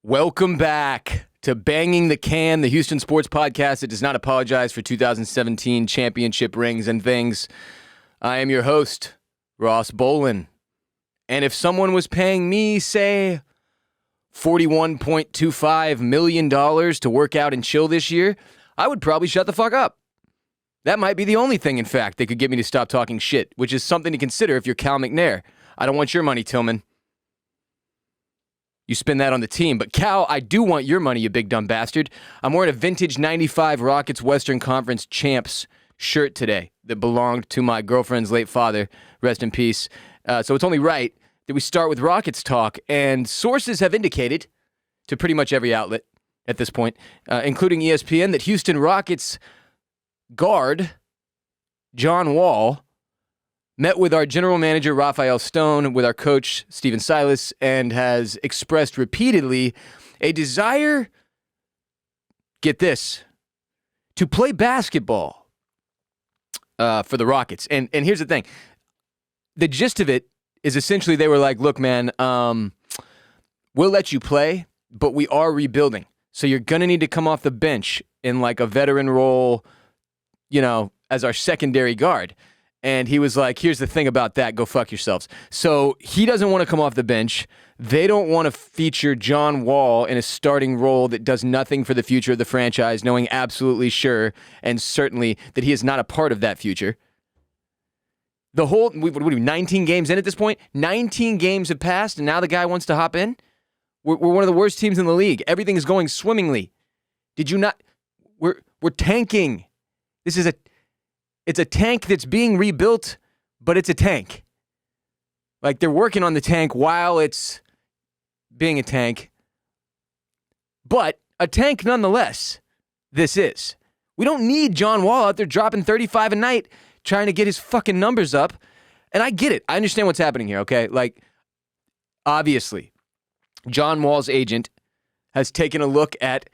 Welcome back to Banging the Can, the Houston sports podcast that does not apologize for 2017 championship rings and things. I am your host, Ross Bolen. And if someone was paying me, say, $41.25 million to work out and chill this year, I would probably shut the fuck up. That might be the only thing, in fact, that could get me to stop talking shit, which is something to consider if you're Cal McNair. I don't want your money, Tillman. You spend that on the team. But Cal, I do want your money, you big dumb bastard. I'm wearing a vintage 95 Rockets Western Conference Champs shirt today that belonged to my girlfriend's late father. Rest in peace. So it's only right that we start with Rockets talk. And sources have indicated to pretty much every outlet at this point, including ESPN, that Houston Rockets guard John Wall met with our general manager, Raphael Stone, with our coach, Stephen Silas, and has expressed repeatedly a desire, get this, to play basketball for the Rockets. And here's the thing. The gist of it is essentially they were like, look, man, we'll let you play, but we are rebuilding. So you're going to need to come off the bench in like a veteran role, you know, as our secondary guard. And he was like, here's the thing about that, go fuck yourselves. So he doesn't want to come off the bench. They don't want to feature John Wall in a starting role that does nothing for the future of the franchise, knowing absolutely sure and certainly that he is not a part of that future. The whole, what are we, 19 games in at this point? 19 games have passed, and now the guy wants to hop in? We're one of the worst teams in the league. Everything is going swimmingly. Did you not? We're tanking. It's a tank that's being rebuilt, but it's a tank. Like, they're working on the tank while it's being a tank. But a tank nonetheless, this is. We don't need John Wall out there dropping 35 a night trying to get his fucking numbers up. And I get it. I understand what's happening here, okay? Like, obviously, John Wall's agent has taken a look at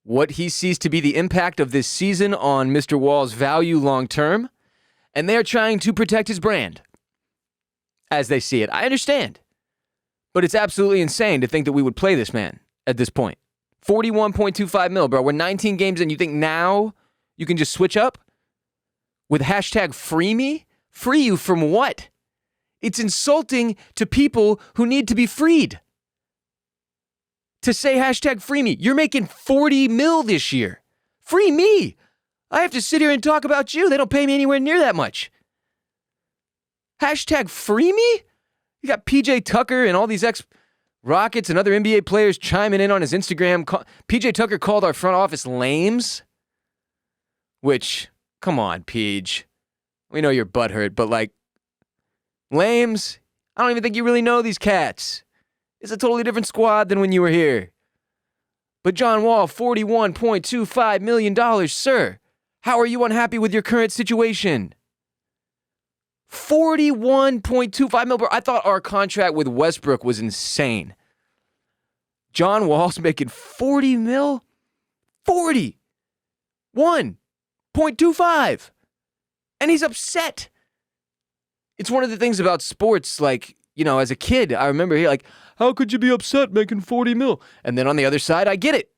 what he sees to be the impact of this season on Mr. Wall's value long term, and they are trying to protect his brand as they see it. I understand, but it's absolutely insane to think that we would play this man at this point. $41.25 million, bro. We're 19 games in. You think now you can just switch up with hashtag free me? Free you from what? It's insulting to people who need to be freed. To say hashtag free me. You're making $40 million this year. Free me. I have to sit here and talk about you. They don't pay me anywhere near that much. Hashtag free me? You got PJ Tucker and all these ex-Rockets and other NBA players chiming in on his Instagram. PJ Tucker called our front office lames. Which, come on, Peach. We know you're butthurt, but like, lames? I don't even think you really know these cats. It's a totally different squad than when you were here. But John Wall, $41.25 million, sir. How are you unhappy with your current situation? $41.25 million. I thought our contract with Westbrook was insane. John Wall's making $40 million? 41.25. And he's upset. It's one of the things about sports, like, you know, as a kid, I remember here, like, how could you be upset making $40 million? And then on the other side, I get it.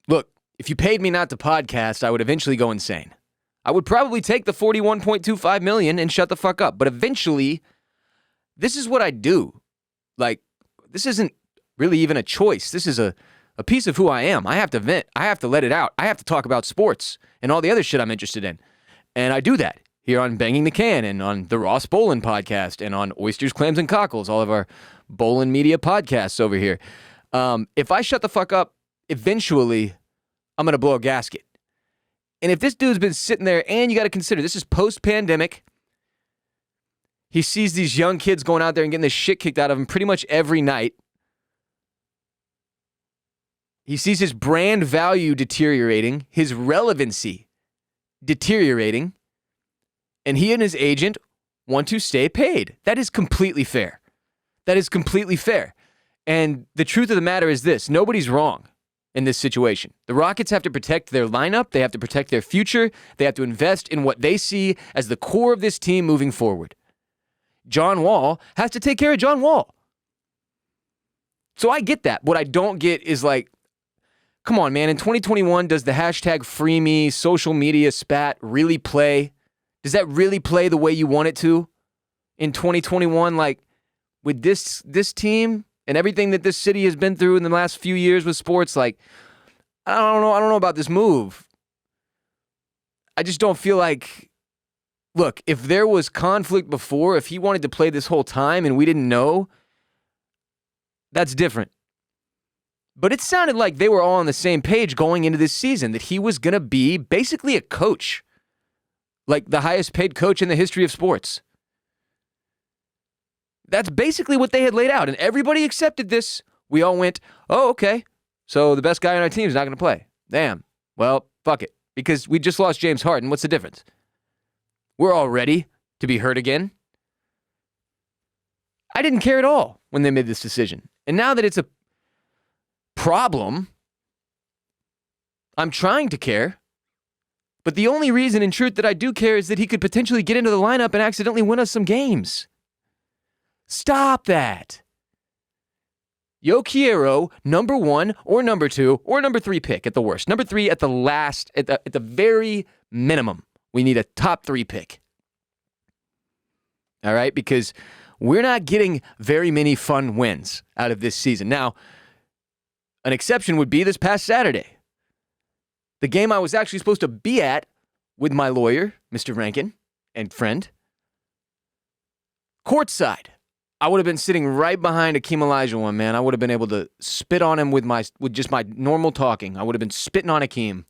Look, if you paid me not to podcast, I would eventually go insane. I would probably take the $41.25 million and shut the fuck up. But eventually, this is what I do. Like, this isn't really even a choice. This is a piece of who I am. I have to vent. I have to let it out. I have to talk about sports and all the other shit I'm interested in. And I do that here on Banging the Can and on the Ross Bolen podcast and on Oysters, Clams, and Cockles, all of our Bolen Media podcasts over here. If I shut the fuck up, eventually I'm going to blow a gasket. And if this dude's been sitting there, and you got to consider, this is post-pandemic. He sees these young kids going out there and getting the shit kicked out of him pretty much every night. He sees his brand value deteriorating, his relevancy deteriorating, and he and his agent want to stay paid. That is completely fair. That is completely fair. And the truth of the matter is this: nobody's wrong in this situation. The Rockets have to protect their lineup. They have to protect their future. They have to invest in what they see as the core of this team moving forward. John Wall has to take care of John Wall. So I get that. What I don't get is like, come on, man. In 2021, does the hashtag free me, social media spat really play? Does that really play the way you want it to in 2021? Like with this team and everything that this city has been through in the last few years with sports, like, I don't know about this move. I just don't feel like, look, if there was conflict before, if he wanted to play this whole time and we didn't know, that's different. But it sounded like they were all on the same page going into this season, that he was going to be basically a coach, like the highest paid coach in the history of sports. That's basically what they had laid out, and everybody accepted this. We all went, oh, okay, so the best guy on our team is not going to play. Damn, well, fuck it, because we just lost James Harden. What's the difference? We're all ready to be hurt again. I didn't care at all when they made this decision. And now that it's a problem, I'm trying to care. But the only reason in truth that I do care is that he could potentially get into the lineup and accidentally win us some games. Stop that. Yo Quiero, number 1 or number 2 or number 3 pick at the worst. Number 3 at the last, at the very minimum. We need a top 3 pick. All right? Because we're not getting very many fun wins out of this season. Now, an exception would be this past Saturday. The game I was actually supposed to be at with my lawyer, Mr. Rankin, and friend. Courtside. I would have been sitting right behind Akeem Olajuwon, man. I would have been able to spit on him with just my normal talking. I would have been spitting on Akeem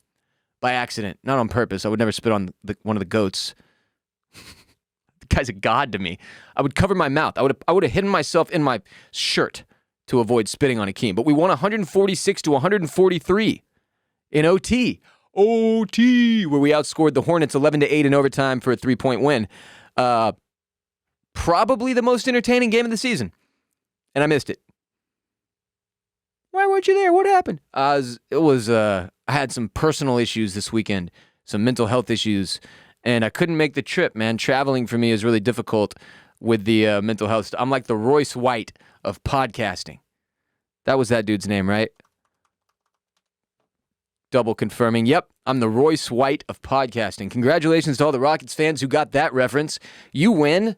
by accident, not on purpose. I would never spit on one of the GOATs. The guy's a god to me. I would cover my mouth. I would have hidden myself in my shirt to avoid spitting on Akeem. But we won 146 to 143 in OT. OT, where we outscored the Hornets 11-8 in overtime for a 3-point win. Probably the most entertaining game of the season. And I missed it. Why weren't you there? What happened? I had some personal issues this weekend, some mental health issues, and I couldn't make the trip, man. Traveling for me is really difficult with the mental health stuff. I'm like the Royce White of podcasting. That was that dude's name, right? Double confirming. Yep, I'm the Royce White of podcasting. Congratulations to all the Rockets fans who got that reference. You win.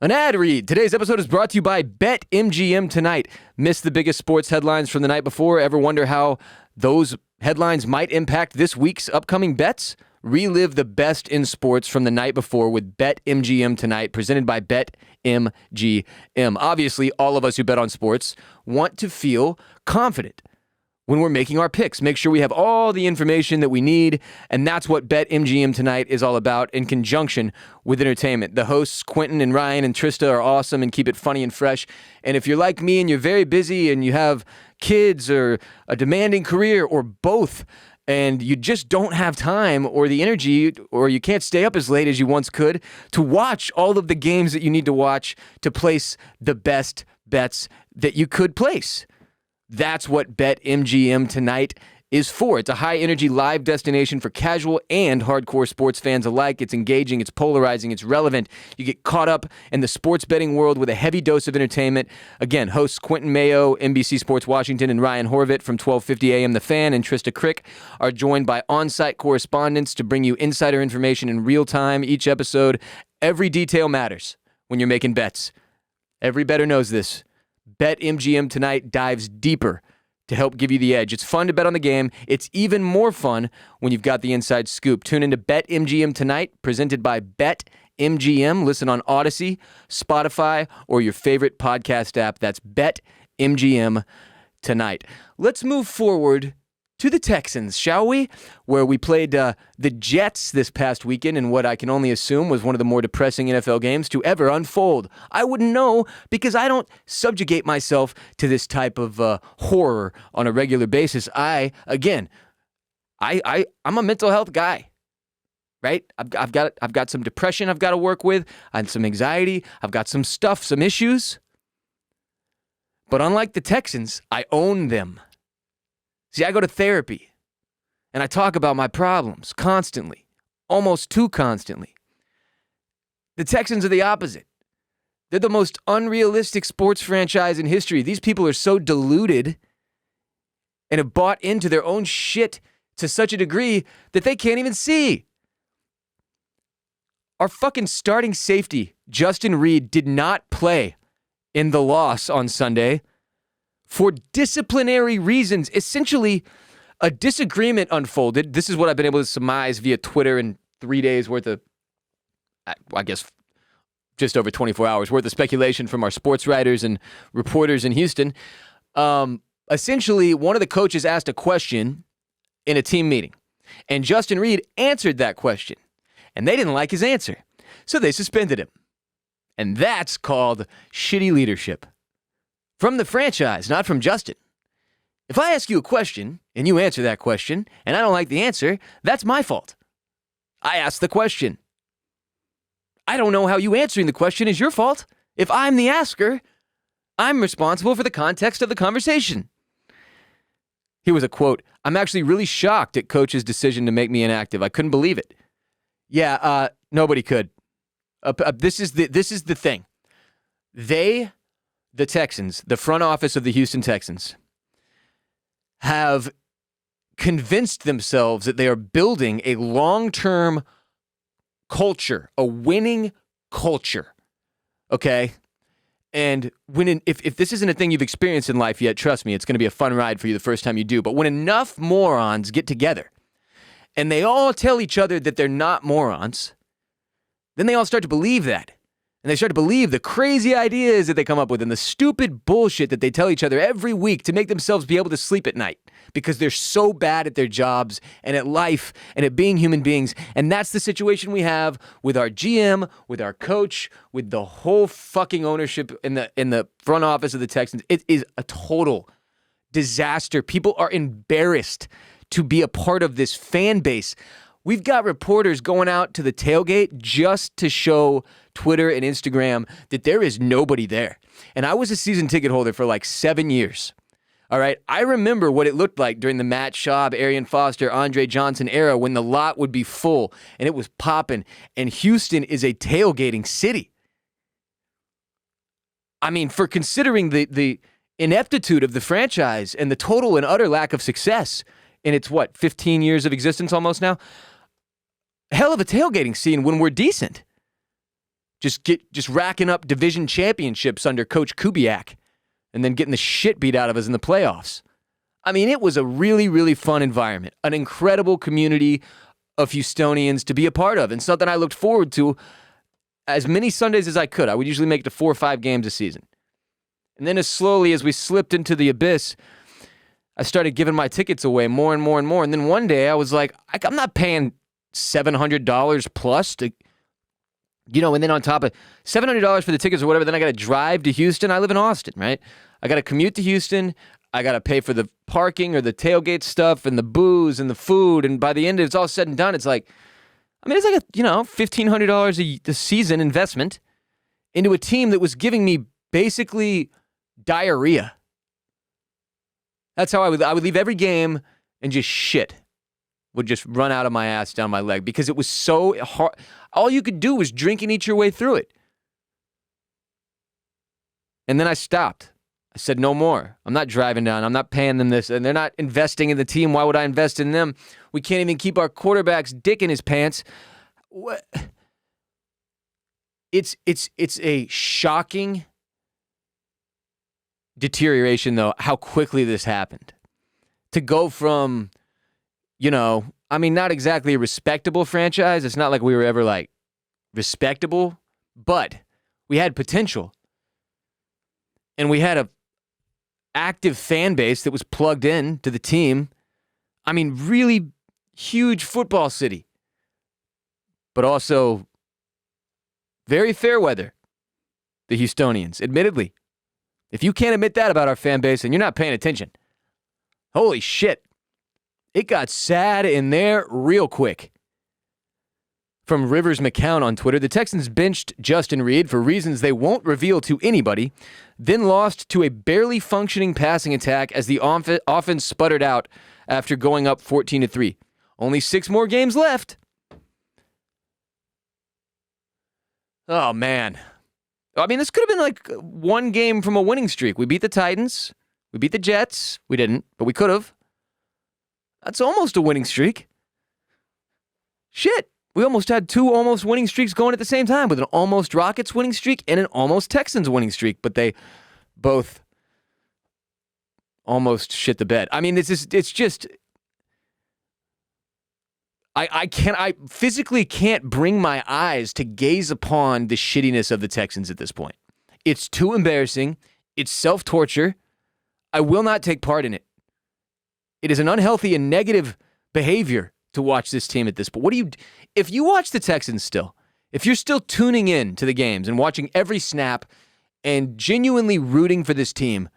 An ad read. Today's episode is brought to you by BetMGM Tonight. Missed the biggest sports headlines from the night before? Ever wonder how those headlines might impact this week's upcoming bets? Relive the best in sports from the night before with BetMGM Tonight, presented by BetMGM. Obviously, all of us who bet on sports want to feel confident when we're making our picks. Make sure we have all the information that we need, and that's what BetMGM Tonight is all about in conjunction with entertainment. The hosts, Quentin and Ryan and Trista, are awesome and keep it funny and fresh. And if you're like me and you're very busy and you have kids or a demanding career or both, and you just don't have time or the energy, or you can't stay up as late as you once could to watch all of the games that you need to watch to place the best bets that you could place. That's what BetMGM Tonight is for. It's a high-energy live destination for casual and hardcore sports fans alike. It's engaging, it's polarizing, it's relevant. You get caught up in the sports betting world with a heavy dose of entertainment. Again, hosts Quentin Mayo, NBC Sports Washington, and Ryan Horvath from 1250 AM The Fan, and Trista Crick are joined by on-site correspondents to bring you insider information in real time each episode. Every detail matters when you're making bets. Every bettor knows this. BetMGM Tonight dives deeper to help give you the edge. It's fun to bet on the game. It's even more fun when you've got the inside scoop. Tune into BetMGM Tonight, presented by BetMGM. Listen on Odyssey, Spotify, or your favorite podcast app. That's BetMGM Tonight. Let's move forward to the Texans, shall we? Where we played the Jets this past weekend in what I can only assume was one of the more depressing NFL games to ever unfold. I wouldn't know because I don't subjugate myself to this type of horror on a regular basis. I'm a mental health guy, right? I've got some depression I've got to work with. I have some anxiety. I've got some stuff, some issues. But unlike the Texans, I own them. See, I go to therapy, and I talk about my problems constantly, almost too constantly. The Texans are the opposite. They're the most unrealistic sports franchise in history. These people are so deluded and have bought into their own shit to such a degree that they can't even see. Our fucking starting safety, Justin Reed, did not play in the loss on Sunday for disciplinary reasons. Essentially, a disagreement unfolded. This is what I've been able to surmise via Twitter in 3 days worth of, I guess, just over 24 hours worth of speculation from our sports writers and reporters in Houston. Essentially, one of the coaches asked a question in a team meeting, and Justin Reed answered that question, and they didn't like his answer, so they suspended him. And that's called shitty leadership. From the franchise, not from Justin. If I ask you a question, and you answer that question, and I don't like the answer, that's my fault. I asked the question. I don't know how you answering the question is your fault. If I'm the asker, I'm responsible for the context of the conversation. Here was a quote. I'm actually really shocked at coach's decision to make me inactive. I couldn't believe it. Yeah, nobody could. This is the thing. The Texans, the front office of the Houston Texans, have convinced themselves that they are building a long-term culture, a winning culture. Okay? And if this isn't a thing you've experienced in life yet, trust me, it's going to be a fun ride for you the first time you do. But when enough morons get together and they all tell each other that they're not morons, then they all start to believe that. And they start to believe the crazy ideas that they come up with and the stupid bullshit that they tell each other every week to make themselves be able to sleep at night because they're so bad at their jobs and at life and at being human beings. And that's the situation we have with our GM, with our coach, with the whole fucking ownership in the front office of the Texans. It is a total disaster. People are embarrassed to be a part of this fan base. We've got reporters going out to the tailgate just to show Twitter and Instagram that there is nobody there. And I was a season ticket holder for like 7 years. All right. I remember what it looked like during the Matt Schaub, Arian Foster, Andre Johnson era when the lot would be full and it was popping. And Houston is a tailgating city. I mean, for considering the ineptitude of the franchise and the total and utter lack of success in its, 15 years of existence almost now? Hell of a tailgating scene when we're decent. Just racking up division championships under Coach Kubiak and then getting the shit beat out of us in the playoffs. I mean, it was a really, really fun environment, an incredible community of Houstonians to be a part of, and something I looked forward to as many Sundays as I could. I would usually make it to 4 or 5 games a season. And then as slowly as we slipped into the abyss, I started giving my tickets away more and more and more. And then one day I was like, I'm not paying $700 plus to, and then on top of $700 for the tickets or whatever, then I got to drive to Houston. I live in Austin, right? I got to commute to Houston. I got to pay for the parking or the tailgate stuff and the booze and the food. And by the end of it's all said and done, it's like, it's like a, $1,500 a season investment into a team that was giving me basically diarrhea. That's how I would leave every game and just shit would just run out of my ass down my leg because it was so hard. All you could do was drink and eat your way through it. And then I stopped. I said, no more. I'm not driving down. I'm not paying them this. And they're not investing in the team. Why would I invest in them? We can't even keep our quarterback's dick in his pants. What? It's a shocking deterioration, though, how quickly this happened. To go from, not exactly a respectable franchise. It's not like we were ever, respectable, but we had potential. And we had a active fan base that was plugged in to the team. Really huge football city. But also very fair weather, the Houstonians, admittedly. If you can't admit that about our fan base, then you're not paying attention. Holy shit. It got sad in there real quick. From Rivers McCown on Twitter, the Texans benched Justin Reed for reasons they won't reveal to anybody, then lost to a barely functioning passing attack as the offense sputtered out after going up 14-3. Only 6 more games left. Oh, man. I mean, this could have been like one game from a winning streak. We beat the Titans. We beat the Jets. We didn't, but we could have. That's almost a winning streak. Shit. We almost had two almost winning streaks going at the same time with an almost Rockets winning streak and an almost Texans winning streak, but they both almost shit the bed. I mean, it's just I physically can't bring my eyes to gaze upon the shittiness of the Texans at this point. It's too embarrassing. It's self-torture. I will not take part in it. It is an unhealthy and negative behavior to watch this team at this point. If you watch the Texans still, if you're still tuning in to the games and watching every snap and genuinely rooting for this team,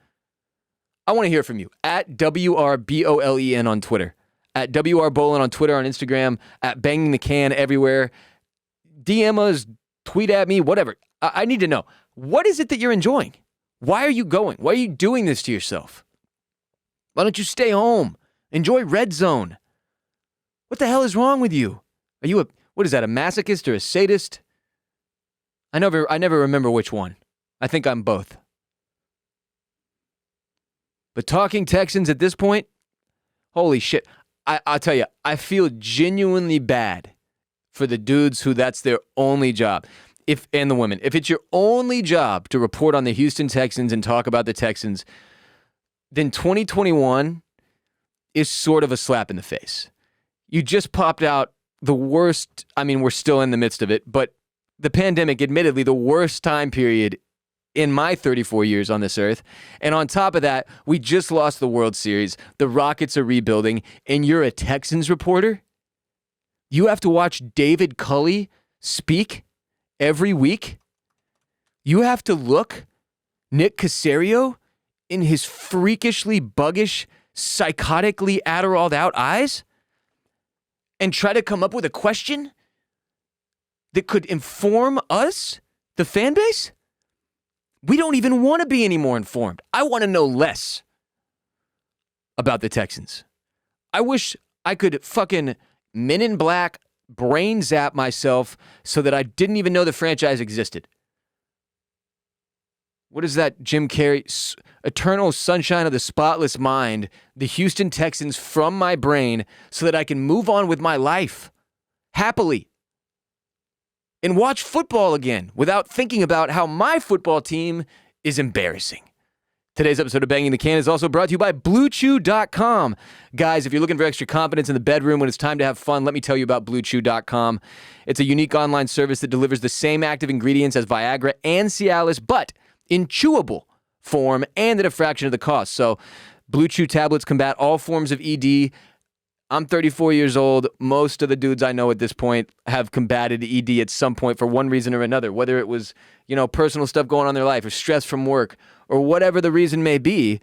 I want to hear from you at WRBOLEN on Twitter, at WRBolen on Twitter, on Instagram, at Banging the Can everywhere. DM us, tweet at me, whatever. I need to know. What is it that you're enjoying? Why are you going? Why are you doing this to yourself? Why don't you stay home? Enjoy Red Zone. What the hell is wrong with you? Are you what is that, a masochist or a sadist? I never remember which one. I think I'm both. But talking Texans at this point, holy shit. I'll tell you, I feel genuinely bad for the dudes who that's their only job. And the women. If it's your only job to report on the Houston Texans and talk about the Texans, then 2021 is sort of a slap in the face. You just popped out the worst, I mean, we're still in the midst of it, but the pandemic, admittedly, the worst time period in my 34 years on this earth. And on top of that, we just lost the World Series. The Rockets are rebuilding, and you're a Texans reporter? You have to watch David Culley speak every week? You have to look Nick Caserio in his freakishly buggish, psychotically Adderalled out eyes and try to come up with a question that could inform us, the fan base? We don't even want to be any more informed. I want to know less about the Texans. I wish I could fucking Men in Black brain zap myself so that I didn't even know the franchise existed. What is that, Jim Carrey? Eternal sunshine of the spotless mind, the Houston Texans from my brain so that I can move on with my life happily and watch football again without thinking about how my football team is embarrassing. Today's episode of Banging the Can is also brought to you by BlueChew.com. Guys, if you're looking for extra confidence in the bedroom when it's time to have fun, let me tell you about BlueChew.com. It's a unique online service that delivers the same active ingredients as Viagra and Cialis, but in chewable form and at a fraction of the cost. So Blue Chew tablets combat all forms of ED. I'm 34 years old. Most of the dudes I know at this point have combated ED at some point for one reason or another, whether it was, personal stuff going on in their life or stress from work or whatever the reason may be.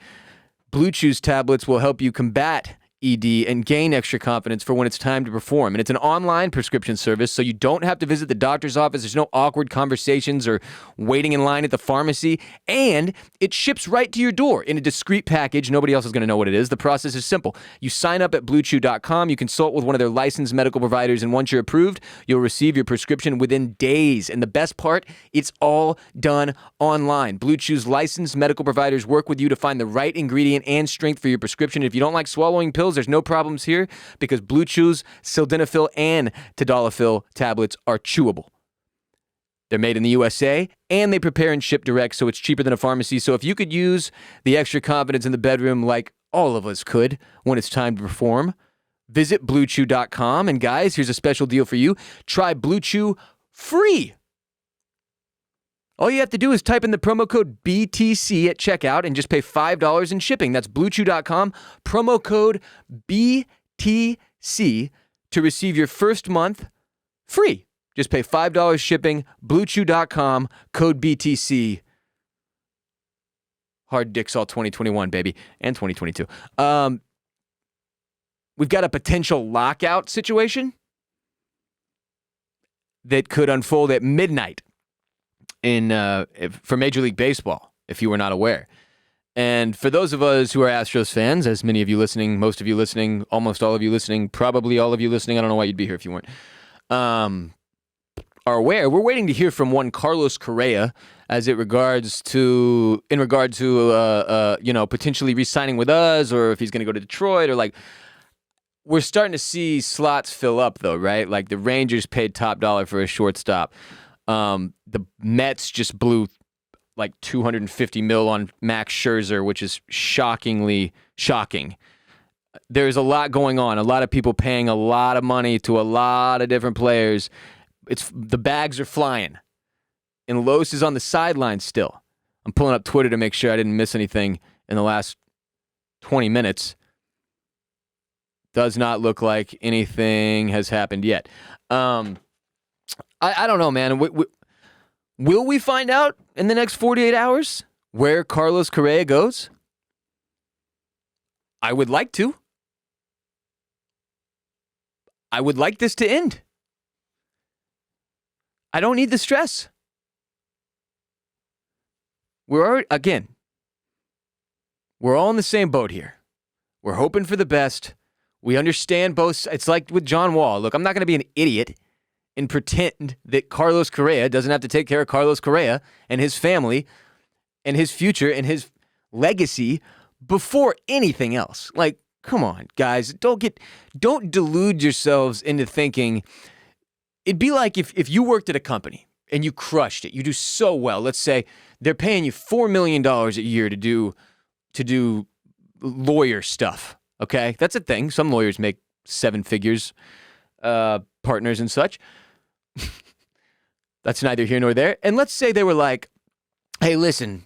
Blue Chew's tablets will help you combat ED and gain extra confidence for when it's time to perform. And it's an online prescription service, so you don't have to visit the doctor's office. There's no awkward conversations or waiting in line at the pharmacy. And it ships right to your door in a discreet package. Nobody else is going to know what it is. The process is simple. You sign up at BlueChew.com. You consult with one of their licensed medical providers, and once you're approved, you'll receive your prescription within days. And the best part, it's all done online. Blue Chew's licensed medical providers work with you to find the right ingredient and strength for your prescription. If you don't like swallowing pills, there's no problems here because Blue Chew's sildenafil and tadalafil tablets are chewable. They're made in the USA, and they prepare and ship direct, so it's cheaper than a pharmacy. So if you could use the extra confidence in the bedroom like all of us could when it's time to perform, visit BlueChew.com. And guys, here's a special deal for you. Try Blue Chew free. All you have to do is type in the promo code BTC at checkout and just pay $5 in shipping. That's BlueChew.com, promo code BTC to receive your first month free. Just pay $5 shipping, BlueChew.com, code BTC. Hard dicks all 2021, baby, and 2022. We've got a potential lockout situation that could unfold at midnight for Major League Baseball, if you were not aware. And for those of us who are Astros fans, as many of you listening, most of you listening, almost all of you listening, probably all of you listening, I don't know why you'd be here if you weren't, are aware, we're waiting to hear from one Carlos Correa in regard to potentially re-signing with us, or if he's going to go to Detroit, or like we're starting to see slots fill up though, right? Like the Rangers paid top dollar for a shortstop. The Mets just blew like $250 million on Max Scherzer, which is shockingly shocking. There's a lot going on. A lot of people paying a lot of money to a lot of different players. The bags are flying. And Los is on the sideline still. I'm pulling up Twitter to make sure I didn't miss anything in the last 20 minutes. Does not look like anything has happened yet. I don't know, man. Will we find out in the next 48 hours where Carlos Correa goes? I would like to. I would like this to end. I don't need the stress. We're all in the same boat here. We're hoping for the best. We understand both. It's like with John Wall. Look, I'm not going to be an idiot and pretend that Carlos Correa doesn't have to take care of Carlos Correa and his family and his future and his legacy before anything else. Like, come on, guys. Don't delude yourselves into thinking. It'd be like if you worked at a company and you crushed it. You do so well. Let's say they're paying you $4 million a year to do lawyer stuff. Okay? That's a thing. Some lawyers make 7 figures, partners and such. That's neither here nor there. And let's say they were like, hey, listen,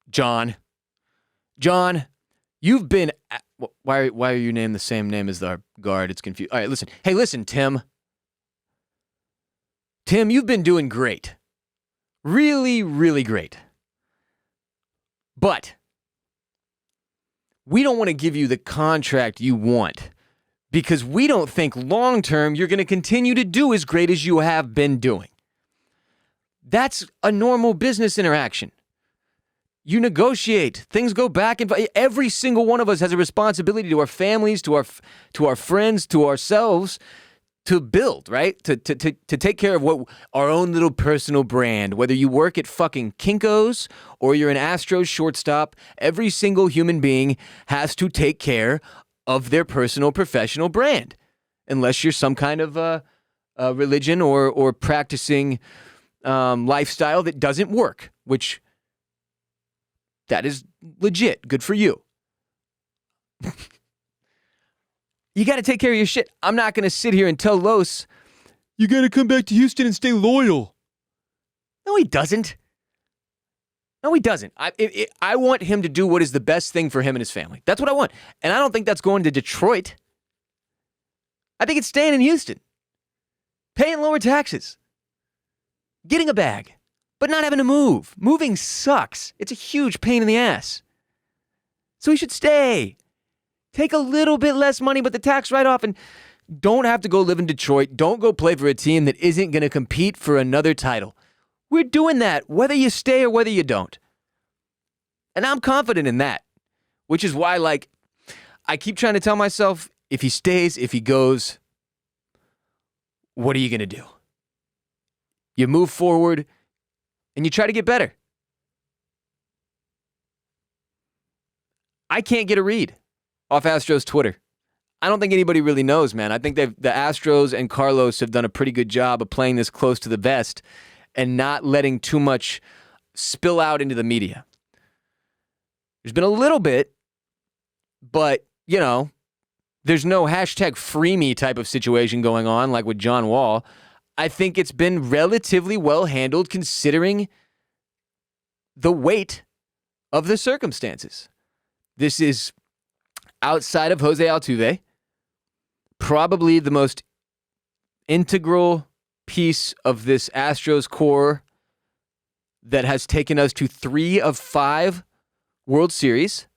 John, you've been... Why are you named the same name as our guard? It's confused. All right, listen. Hey, listen, Tim. Tim, you've been doing great. Really, really great. But we don't want to give you the contract you want because we don't think long-term you're going to continue to do as great as you have been doing. That's a normal business interaction. You negotiate. Things go back and forth. Every single one of us has a responsibility to our families, to our friends, to ourselves, to build, right? To take care of what our own little personal brand. Whether you work at fucking Kinko's or you're an Astros shortstop, every single human being has to take care of their personal professional brand. Unless you're some kind of religion or practicing lifestyle that doesn't work, which that is legit. Good for you. You got to take care of your shit. I'm not going to sit here and tell Los, you got to come back to Houston and stay loyal. No, he doesn't. I want him to do what is the best thing for him and his family. That's what I want. And I don't think that's going to Detroit. I think it's staying in Houston. Paying lower taxes. Getting a bag. But not having to move. Moving sucks. It's a huge pain in the ass. So he should stay. Take a little bit less money, but the tax write-off, and don't have to go live in Detroit. Don't go play for a team that isn't going to compete for another title. We're doing that, whether you stay or whether you don't. And I'm confident in that, which is why, I keep trying to tell myself, if he stays, if he goes, what are you going to do? You move forward, and you try to get better. I can't get a read off Astros Twitter. I don't think anybody really knows, man. I think the Astros and Carlos have done a pretty good job of playing this close to the vest and not letting too much spill out into the media. There's been a little bit, but, there's no hashtag free me type of situation going on like with John Wall. I think it's been relatively well handled considering the weight of the circumstances. This is outside of Jose Altuve, probably the most integral piece of this Astros core that has taken us to 3 of 5 World Series.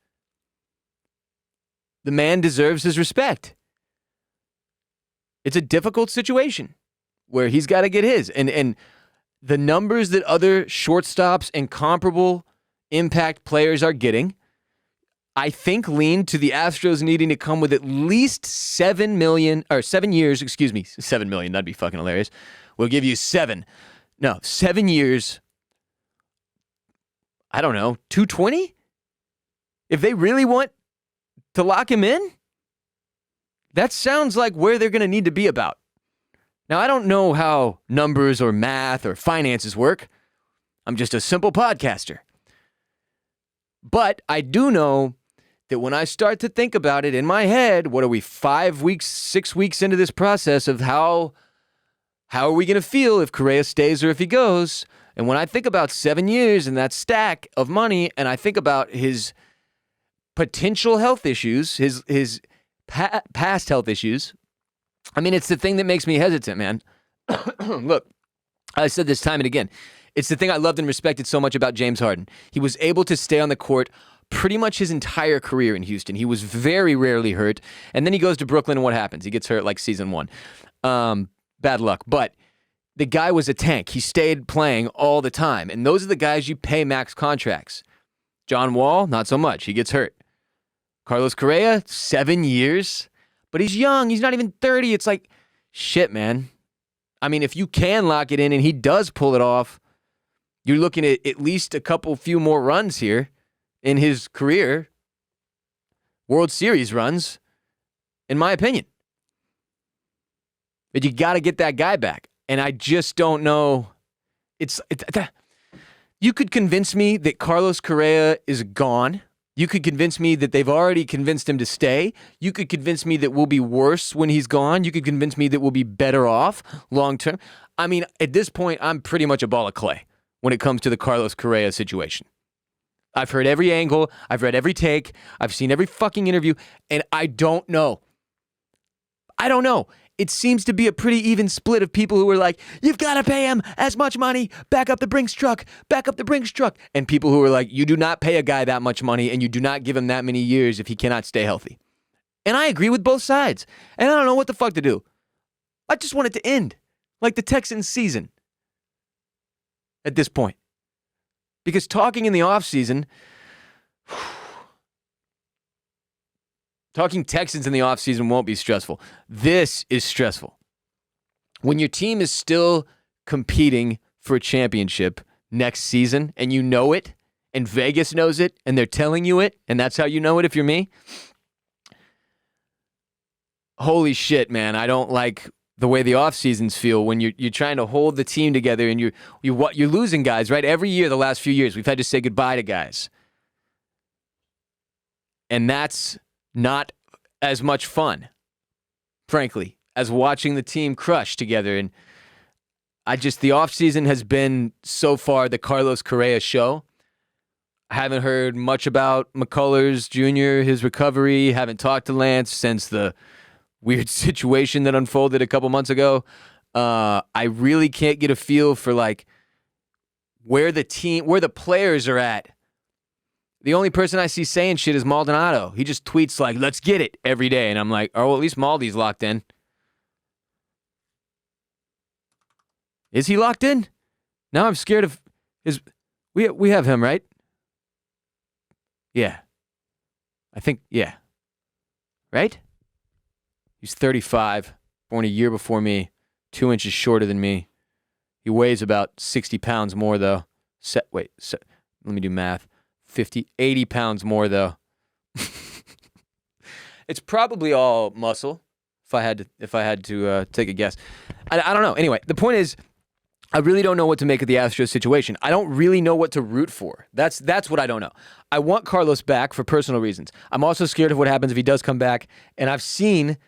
The man deserves his respect. It's a difficult situation where he's got to get his. And the numbers that other shortstops and comparable impact players are getting, I think lean to the Astros needing to come with at least 7 million, or 7 years, 7 million, that'd be fucking hilarious. We'll give you 7 years, I don't know, 220? If they really want to lock him in, that sounds like where they're going to need to be about. Now, I don't know how numbers or math or finances work. I'm just a simple podcaster. But I do know that when I start to think about it in my head, what are we, 5 weeks, 6 weeks into this process of how are we going to feel if Correa stays or if he goes? And when I think about 7 years and that stack of money, and I think about his potential health issues, his past health issues, I mean, it's the thing that makes me hesitant, man. Look, I said this time and again. It's the thing I loved and respected so much about James Harden. He was able to stay on the court pretty much his entire career in Houston. He was very rarely hurt. And then he goes to Brooklyn, and what happens? He gets hurt like season 1. Bad luck. But the guy was a tank. He stayed playing all the time. And those are the guys you pay max contracts. John Wall, not so much. He gets hurt. Carlos Correa, 7 years. But he's young. He's not even 30. It's like, shit, man. I mean, if you can lock it in and he does pull it off, you're looking at least a few more runs here in his career. World Series runs, in my opinion. But you got to get that guy back. And I just don't know. You could convince me that Carlos Correa is gone. You could convince me that they've already convinced him to stay. You could convince me that we'll be worse when he's gone. You could convince me that we'll be better off long term. I mean, at this point, I'm pretty much a ball of clay when it comes to the Carlos Correa situation. I've heard every angle. I've read every take. I've seen every fucking interview, and I don't know. It seems to be a pretty even split of people who are like, you've got to pay him as much money. Back up the Brinks truck. And people who are like, you do not pay a guy that much money and you do not give him that many years if he cannot stay healthy. And I agree with both sides. And I don't know what the fuck to do. I just want it to end like the Texans season at this point. Because talking in the offseason, talking Texans in the offseason won't be stressful. This is stressful. When your team is still competing for a championship next season, and you know it, and Vegas knows it, and they're telling you it, and that's how you know it if you're me. Holy shit, man. I don't like the way the offseasons feel when you're trying to hold the team together and you're losing guys, right? Every year, the last few years, we've had to say goodbye to guys. And that's not as much fun, frankly, as watching the team crush together. And the offseason has been so far the Carlos Correa show. I haven't heard much about McCullers Jr., his recovery. Haven't talked to Lance since the weird situation that unfolded a couple months ago. I really can't get a feel for like where the players are at. The only person I see saying shit is Maldonado. He just tweets like, let's get it every day. And I'm like, oh, well, at least Maldi's locked in. Is he locked in? Now I'm scared of his... We have him, right? Yeah. I think, yeah. Right? He's 35, born a year before me, 2 inches shorter than me. He weighs about 60 pounds more, though. Let me do math. 80 pounds more, though. It's probably all muscle, if I had to take a guess. I don't know. Anyway, the point is, I really don't know what to make of the Astros situation. I don't really know what to root for. That's what I don't know. I want Carlos back for personal reasons. I'm also scared of what happens if he does come back, and I've seen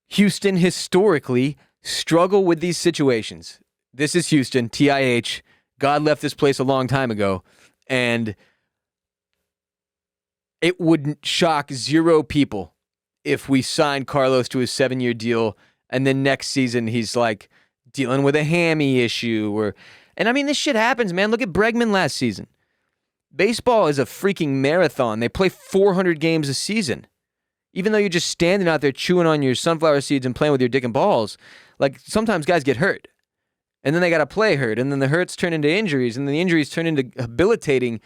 Houston historically struggle with these situations. This is Houston, TIH. God left this place a long time ago, and it wouldn't shock 0 people if we signed Carlos to a 7-year deal, and then next season he's like dealing with a hammy issue. And I mean, this shit happens, man. Look at Bregman last season. Baseball is a freaking marathon. They play 400 games a season. Even though you're just standing out there chewing on your sunflower seeds and playing with your dick and balls, like sometimes guys get hurt. And then they got to play hurt. And then the hurts turn into injuries. And then the injuries turn into habilitating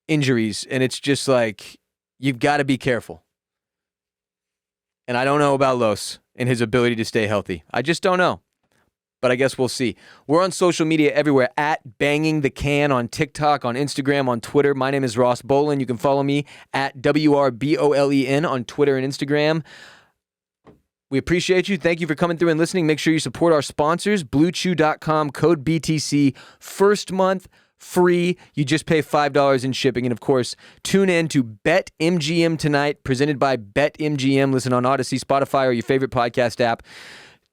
injuries, and it's just like, you've got to be careful. And I don't know about Los and his ability to stay healthy. I just don't know. But I guess we'll see. We're on social media everywhere, at Banging the Can on TikTok, on Instagram, on Twitter. My name is Ross Bolen. You can follow me at WRBOLEN on Twitter and Instagram. We appreciate you. Thank you for coming through and listening. Make sure you support our sponsors, BlueChew.com, code BTC. First month free. You just pay $5 in shipping. And, of course, tune in to BetMGM Tonight, presented by BetMGM. Listen on Odyssey, Spotify, or your favorite podcast app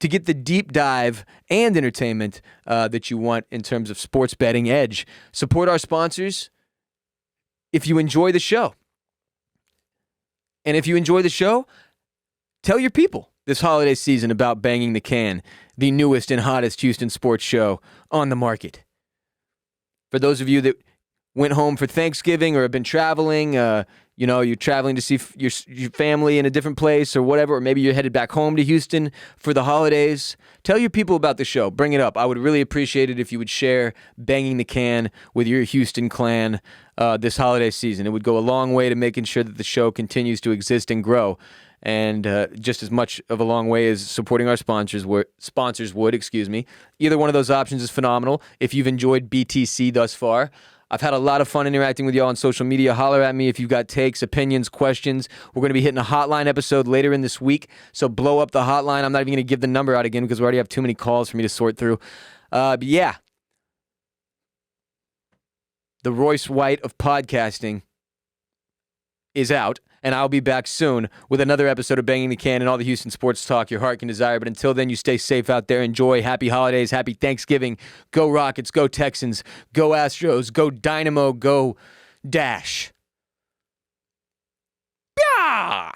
to get the deep dive and entertainment that you want in terms of sports betting edge. Support our sponsors if you enjoy the show. And if you enjoy the show, tell your people this holiday season about Banging the Can, the newest and hottest Houston sports show on the market. For those of you that went home for Thanksgiving or have been traveling, you're traveling to see your family in a different place or whatever, or maybe you're headed back home to Houston for the holidays, tell your people about the show. Bring it up. I would really appreciate it if you would share Banging the Can with your Houston clan this holiday season. It would go a long way to making sure that the show continues to exist and grow. And just as much of a long way as supporting our sponsors would. Either one of those options is phenomenal. If you've enjoyed BTC thus far, I've had a lot of fun interacting with y'all on social media. Holler at me if you've got takes, opinions, questions. We're going to be hitting a hotline episode later in this week, so blow up the hotline. I'm not even going to give the number out again because we already have too many calls for me to sort through. But yeah, the Royce White of podcasting is out. And I'll be back soon with another episode of Banging the Can and all the Houston sports talk your heart can desire. But until then, you stay safe out there. Enjoy. Happy holidays. Happy Thanksgiving. Go Rockets. Go Texans. Go Astros. Go Dynamo. Go Dash. Yeah!